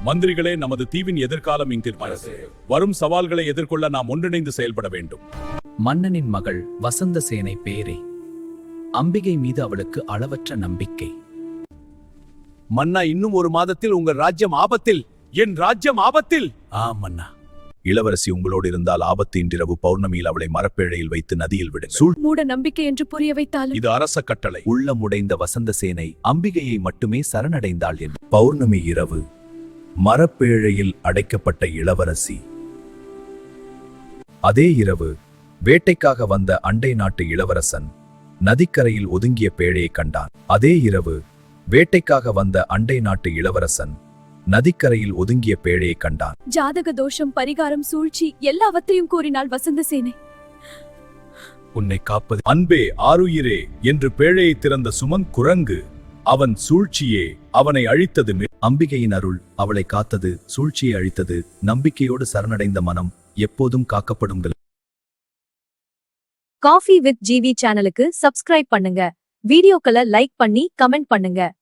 மந்திரிகளே, நமது தீவின் எதிர்காலம் இங்கு வரும் சவால்களை எதிர்கொள்ள நாம் ஒன்றிணைந்து செயல்பட வேண்டும். மன்னனின் மகள் வசந்தசேனை பேரே. அம்பிகை மீது அவளுக்கு அளவற்ற நம்பிக்கை. மன்னா, இன்னும் ஒரு மாதத்தில் உங்கள் ராஜ்யம் ஆபத்தில். என் ராஜ்யம் ஆபத்தில். மன்னா. இளவரசி உங்களோடு இருந்தால் ஆபத்து. இன்றிரவு பௌர்ணமியில் அவளை மரப்பேழையில் வைத்து நதியில் விடு. மூட நம்பிக்கை என்று புரிய வைத்தாலும் இது அரச கட்டளை. உள்ளமுடைந்த வசந்தசேனை அம்பிகையை மட்டுமே சரணடைந்தாள் என்று. பௌர்ணமி இரவு மரப்பேழையில் அடைக்கப்பட்ட இளவரசி. அதே இரவு வேட்டைக்காக வந்த அண்டை நாட்டு இளவரசன் நதிக்கரையில் ஒதுங்கிய பேழையை கண்டான். அதே இரவு வேட்டைக்காக வந்த அண்டை நாட்டு இளவரசன் நதிக்கரையில் ஒதுங்கிய பேழையை கண்டான். ஜாதக தோஷம், பரிகாரம், சூழ்ச்சி எல்லாவற்றையும் கூறினாள் வசந்தசேனை. உன்னை காப்பது அன்பே, ஆருயிரே என்று பேழையை திறந்த சுமன் குரங்கு. அவன் சூழ்ச்சியே அவனை அழித்தது. அம்பிகையின் அருள் அவளை காத்தது, சூழ்ச்சியை அழித்தது. நம்பிக்கையோடு சரணடைந்த மனம் எப்போதும் காக்கப்படும். காஃபி வித் ஜிவி சேனலுக்கு சப்ஸ்கிரைப் பண்ணுங்க. வீடியோக்களை லைக் பண்ணி கமெண்ட் பண்ணுங்க.